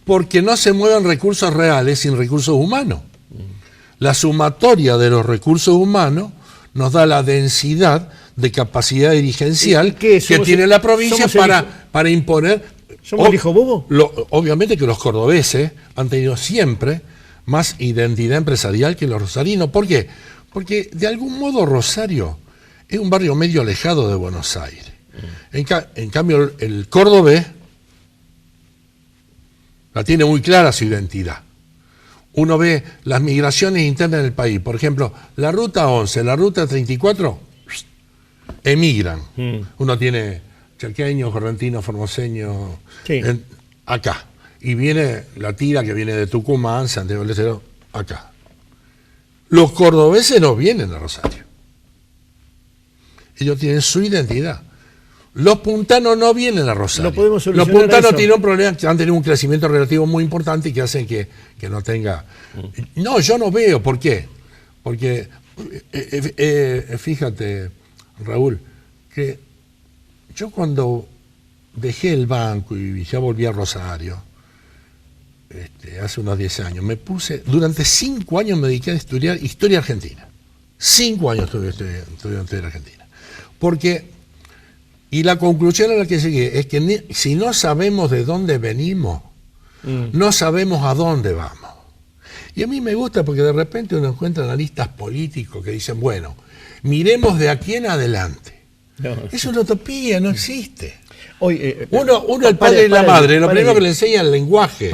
porque no se mueven recursos reales sin recursos humanos. La sumatoria de los recursos humanos nos da la densidad de capacidad dirigencial que tiene la provincia para imponer... ¿Somos el hijo bobo? Obviamente que los cordobeses han tenido siempre más identidad empresarial que los rosarinos. ¿Por qué? Porque de algún modo Rosario es un barrio medio alejado de Buenos Aires. En cambio el cordobés la tiene muy clara su identidad. Uno ve las migraciones internas del país. Por ejemplo, la ruta 11, la ruta 34, emigran. Uno tiene chaqueños, correntinos, formoseños, acá. y viene la tira que viene de Tucumán, Santiago del Estero, acá. Los cordobeses no vienen a Rosario. Ellos tienen su identidad. Los puntanos no vienen a Rosario. Los puntanos tienen un problema, han tenido un crecimiento relativo muy importante y que hacen que no tenga... No, yo no veo. ¿Por qué? Porque, fíjate, Raúl, que yo cuando dejé el banco y ya volví a Rosario, hace unos 10 años, durante 5 años me dediqué a estudiar historia argentina. 5 años estudié historia argentina. Y la conclusión a la que llegué es que si no sabemos de dónde venimos, no sabemos a dónde vamos. Y a mí me gusta porque de repente uno encuentra analistas políticos que dicen, bueno, miremos de aquí en adelante. No. Es una utopía, no existe. Uno el padre y la madre, lo primero que le enseña es el lenguaje,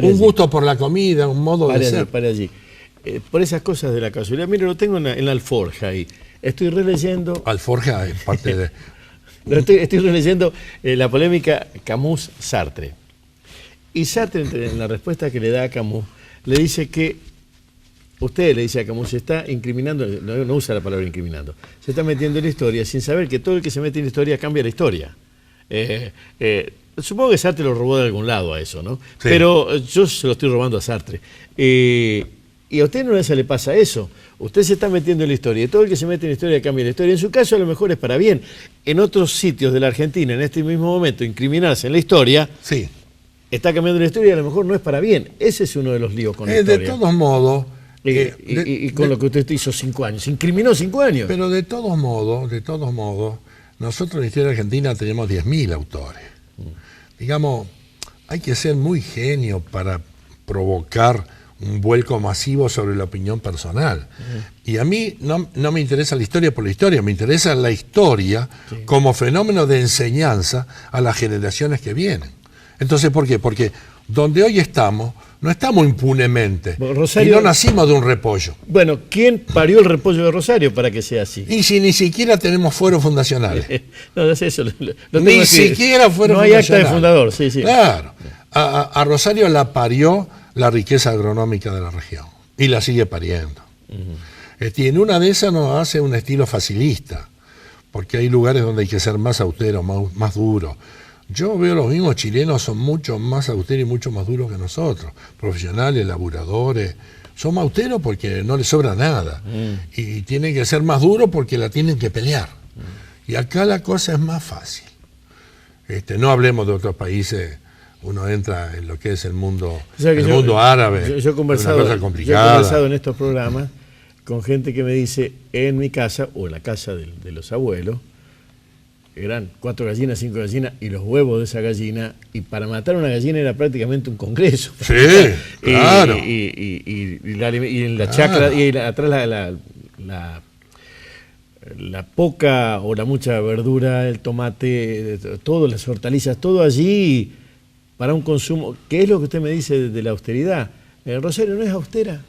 un gusto por la comida, un modo de ser. Para allí. Por esas cosas de la casualidad, mire, lo tengo en la alforja ahí. Estoy releyendo... Alforja es parte de... Estoy releyendo la polémica Camus-Sartre. Y Sartre, en la respuesta que le da a Camus, le dice que... Usted le dice a Camus, se está incriminando, no usa la palabra incriminando, se está metiendo en la historia sin saber que todo el que se mete en la historia cambia la historia. Supongo que Sartre lo robó de algún lado a eso, ¿no? Sí. Pero yo se lo estoy robando a Sartre. Y a usted no le pasa eso. Usted se está metiendo en la historia y todo el que se mete en la historia cambia la historia. En su caso a lo mejor es para bien. En otros sitios de la Argentina, en este mismo momento, incriminarse en la historia, sí, está cambiando la historia y a lo mejor no es para bien. Ese es uno de los líos con la historia. De todos modos... Y con lo que usted hizo 5 años, se incriminó 5 años. Pero de todos modos, nosotros en la historia argentina tenemos 10.000 autores. Digamos, hay que ser muy genio para provocar un vuelco masivo sobre la opinión personal. Y a mí no me interesa la historia por la historia, me interesa la historia como fenómeno de enseñanza a las generaciones que vienen. Entonces, ¿por qué? Porque donde hoy estamos, no estamos impunemente. Rosario, y no nacimos de un repollo. Bueno, ¿quién parió el repollo de Rosario para que sea así? Y si ni siquiera tenemos fueros fundacionales. No, es eso. Ni siquiera fueros fundacionales. No hay acta de fundador, sí. Claro. A Rosario la parió la riqueza agronómica de la región. Y la sigue pariendo. Y en una de esas nos hace un estilo facilista. Porque hay lugares donde hay que ser más austero, más duro. Yo veo los mismos chilenos son mucho más austeros y mucho más duros que nosotros, profesionales, laburadores, son más austeros porque no les sobra nada y tienen que ser más duros porque la tienen que pelear. Y acá la cosa es más fácil. No hablemos de otros países, uno entra en lo que es el mundo, mundo árabe, yo he conversado en estos programas con gente que me dice, en mi casa o en la casa de los abuelos, eran 4 gallinas, 5 gallinas y los huevos de esa gallina, y para matar una gallina era prácticamente un congreso. Sí, claro. Y en la chacra, y atrás la poca o la mucha verdura, el tomate, todo, las hortalizas, todo allí para un consumo. ¿Qué es lo que usted me dice de la austeridad? ¿Rosario no es austera?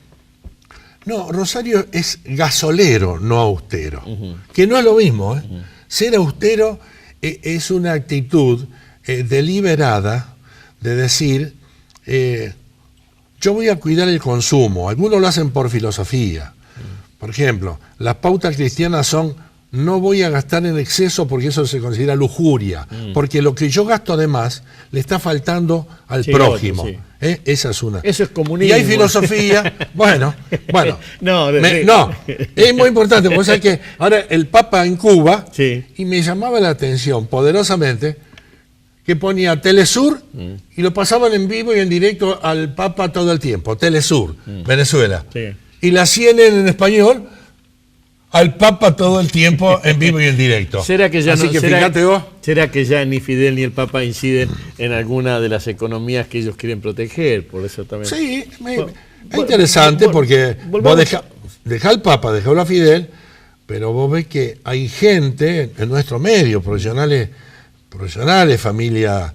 No, Rosario es gasolero, no austero. Que no es lo mismo, Ser austero es una actitud deliberada de decir, yo voy a cuidar el consumo. Algunos lo hacen por filosofía. Por ejemplo, las pautas cristianas son, no voy a gastar en exceso porque eso se considera lujuria, porque lo que yo gasto de más le está faltando al prójimo. Otro, sí. Esa es una. Eso es comunismo. Y hay filosofía, bueno, no, es muy importante, porque sabes que ahora el Papa en Cuba, y me llamaba la atención poderosamente, que ponía Telesur y lo pasaban en vivo y en directo al Papa todo el tiempo, Telesur, Venezuela. Y la CNN en español, al Papa todo el tiempo en vivo y en directo. ¿Será que ya Así que fíjate vos. ¿Será que ya ni Fidel ni el Papa inciden en alguna de las economías que ellos quieren proteger? Por eso también. Sí, es interesante porque vos dejá al Papa, dejá a Fidel, pero vos ves que hay gente en nuestro medio, profesionales, familia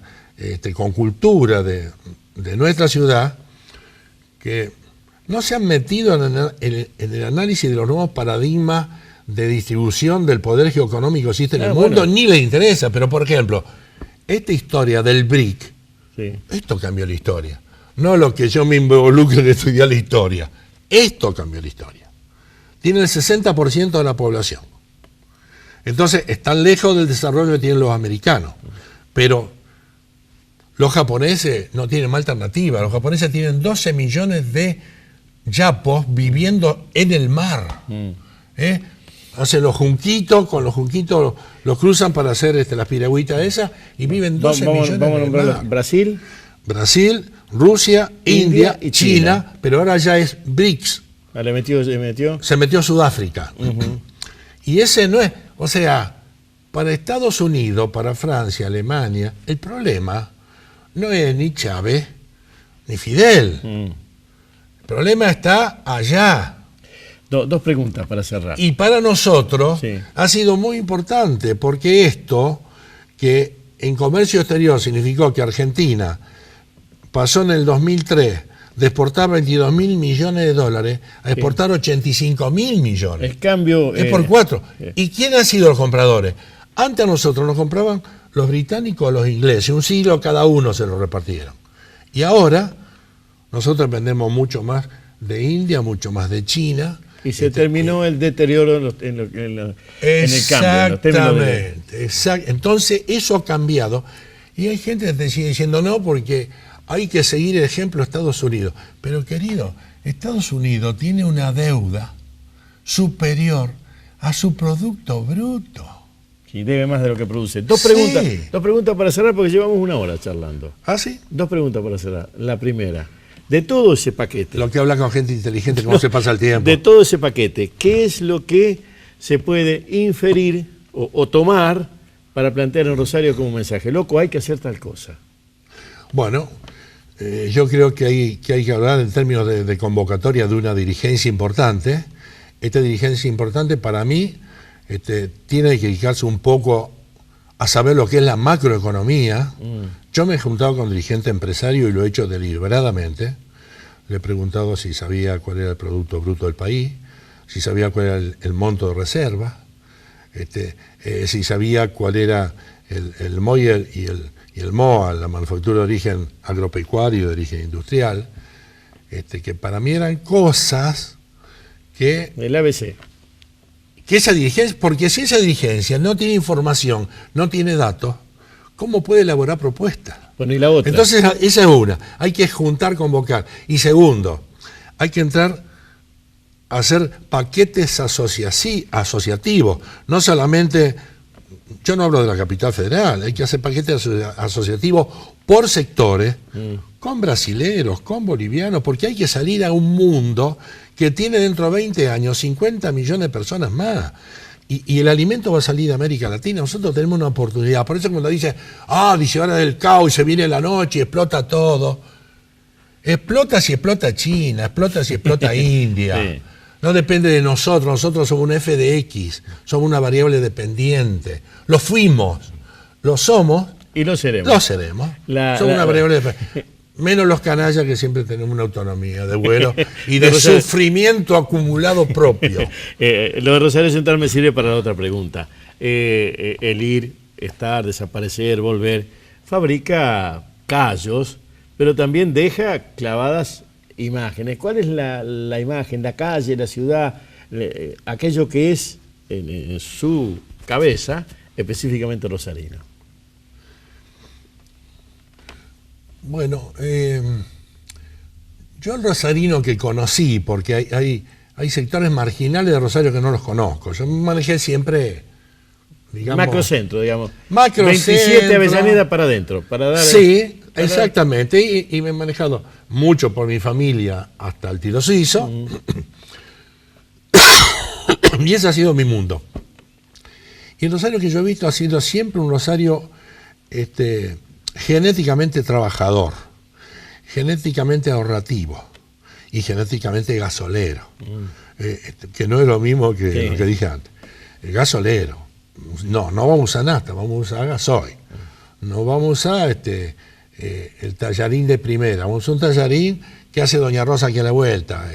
con cultura de nuestra ciudad, que no se han metido en el análisis de los nuevos paradigmas de distribución del poder geoeconómico que existe en el mundo, ni les interesa. Pero, por ejemplo, esta historia del BRIC, Sí. Esto cambió la historia. No lo que yo me involucre en estudiar la historia. Esto cambió la historia. Tiene el 60% de la población. Entonces, están lejos del desarrollo que tienen los americanos. Pero los japoneses no tienen más alternativa. Los japoneses tienen 12 millones de yapos viviendo en el mar. Hacen los junquitos, con los junquitos los cruzan para hacer las piragüitas esas y viven 12 millones vamos a en el nombrar mar. Brasil, Rusia, India y China, pero ahora ya es BRICS. Se metió Sudáfrica. Y ese no es, o sea, para Estados Unidos, para Francia, Alemania, el problema no es ni Chávez ni Fidel. El problema está allá. Dos preguntas para cerrar. Y para nosotros ha sido muy importante, porque esto, que en comercio exterior significó que Argentina pasó en el 2003 de exportar 22 mil millones de dólares a exportar 85 mil millones. El cambio es por 4. ¿Y quién han sido los compradores? Antes a nosotros nos compraban los británicos o los ingleses, un siglo cada uno se lo repartieron. Y ahora nosotros vendemos mucho más de India, mucho más de China. Y se terminó el deterioro en el cambio. Exactamente. Entonces eso ha cambiado. Y hay gente que te sigue diciendo no, porque hay que seguir el ejemplo de Estados Unidos. Pero querido, Estados Unidos tiene una deuda superior a su Producto Bruto. Y debe más de lo que produce. Dos preguntas para cerrar, porque llevamos 1 hora charlando. ¿Ah, sí? 2 preguntas para cerrar. La primera, de todo ese paquete. Lo que habla con gente inteligente, cómo se pasa el tiempo. De todo ese paquete, ¿qué es lo que se puede inferir o tomar para plantear en Rosario como mensaje? Loco, hay que hacer tal cosa. Bueno, yo creo que hay que hablar en términos de convocatoria de una dirigencia importante. Esta dirigencia importante, para mí, tiene que dedicarse un poco a saber lo que es la macroeconomía. Yo me he juntado con dirigente empresario y lo he hecho deliberadamente. Le he preguntado si sabía cuál era el Producto Bruto del país, si sabía cuál era el monto de reserva, si sabía cuál era el MOIER y el MOA, la manufactura de origen agropecuario y de origen industrial, que para mí eran cosas que... El ABC. Que esa dirigencia, porque si esa dirigencia no tiene información, no tiene datos, ¿cómo puede elaborar propuestas? Bueno, y la otra. Entonces, esa es una. Hay que juntar, convocar. Y segundo, hay que entrar a hacer paquetes asociativos. No solamente, yo no hablo de la capital federal, hay que hacer paquetes asociativos por sectores, con brasileros, con bolivianos, porque hay que salir a un mundo que tiene dentro de 20 años 50 millones de personas más. Y el alimento va a salir de América Latina. Nosotros tenemos una oportunidad. Por eso cuando dice ahora del caos y se viene la noche y explota todo. Explota si explota China, explota si explota India. Sí. No depende de nosotros. Nosotros somos un f de x, somos una variable dependiente. Lo fuimos, lo somos. Y lo seremos. Lo seremos. Somos una variable dependiente. Menos los canallas, que siempre tenemos una autonomía de vuelo y de sufrimiento acumulado propio. Lo de Rosario Central me sirve para la otra pregunta. El ir, estar, desaparecer, volver, fabrica callos, pero también deja clavadas imágenes. ¿Cuál es la imagen, la calle, la ciudad, aquello que es en su cabeza, específicamente rosarino? Bueno, yo el rosarino que conocí, porque hay sectores marginales de Rosario que no los conozco. Yo manejé siempre, digamos... Macrocentro, digamos. Macrocentro. 27 Avellaneda para adentro. Sí, exactamente. Y me he manejado mucho por mi familia hasta el Tiro Suizo. Y ese ha sido mi mundo. Y el Rosario que yo he visto ha sido siempre un Rosario... genéticamente trabajador, genéticamente ahorrativo y genéticamente gasolero, que no es lo mismo que lo que dije antes. El gasolero, no vamos a usar nafta, vamos a usar gasoil, no vamos a usar el tallarín de primera, vamos a usar un tallarín que hace Doña Rosa aquí a la vuelta,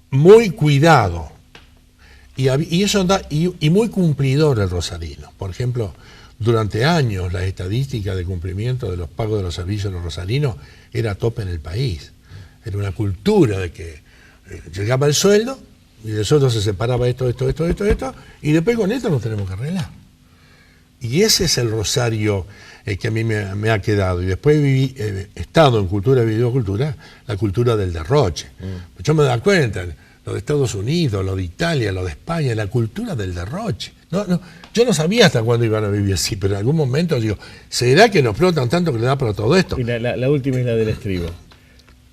muy cuidado, y eso y muy cumplidor el rosarino. Por ejemplo, Durante años la estadística de cumplimiento de los pagos de los servicios de los rosarinos era tope en el país. Era una cultura de que llegaba el sueldo y del sueldo se separaba esto, y después con esto nos tenemos que arreglar. Y ese es el rosario que a mí me ha quedado. Y después he estado en cultura y videocultura, la cultura del derroche. Yo me doy cuenta, lo de Estados Unidos, lo de Italia, lo de España, la cultura del derroche. Yo no sabía hasta cuándo iban a vivir así, pero en algún momento digo, ¿será que nos explotan tanto que le da para todo esto? Y la última es la del estribo.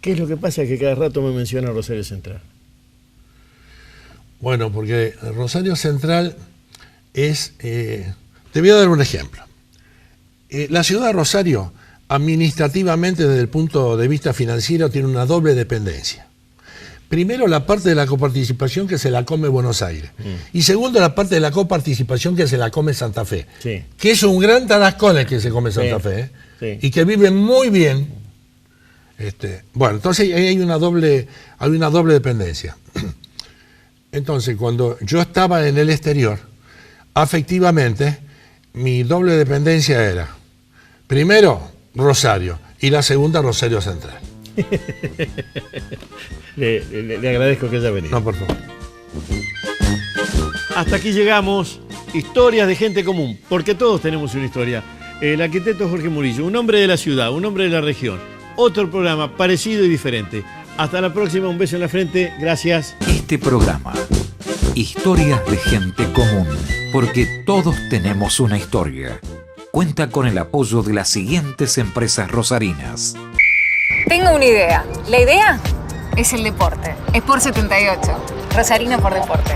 ¿Qué es lo que pasa? Que cada rato me menciona Rosario Central. Bueno, porque Rosario Central es... te voy a dar un ejemplo. La ciudad de Rosario, administrativamente, desde el punto de vista financiero, tiene una doble dependencia. Primero, la parte de la coparticipación que se la come Buenos Aires. Y segundo, la parte de la coparticipación que se la come Santa Fe. Sí. Que es un gran tarascón el que se come Santa Fe. Sí. Y que vive muy bien. Bueno, entonces ahí hay una doble dependencia. Entonces, cuando yo estaba en el exterior, efectivamente, mi doble dependencia era, primero, Rosario, y la segunda, Rosario Central. Le agradezco que haya venido. No, por favor. Hasta aquí llegamos. Historias de gente común, porque todos tenemos una historia. El arquitecto Jorge Murillo, un hombre de la ciudad, un hombre de la región. Otro programa parecido y diferente. Hasta la próxima, un beso en la frente. Gracias. Este programa, Historias de gente común, porque todos tenemos una historia, cuenta con el apoyo de las siguientes empresas rosarinas. Tengo una idea. La idea es el deporte. Es por 78. Rosarino por deporte.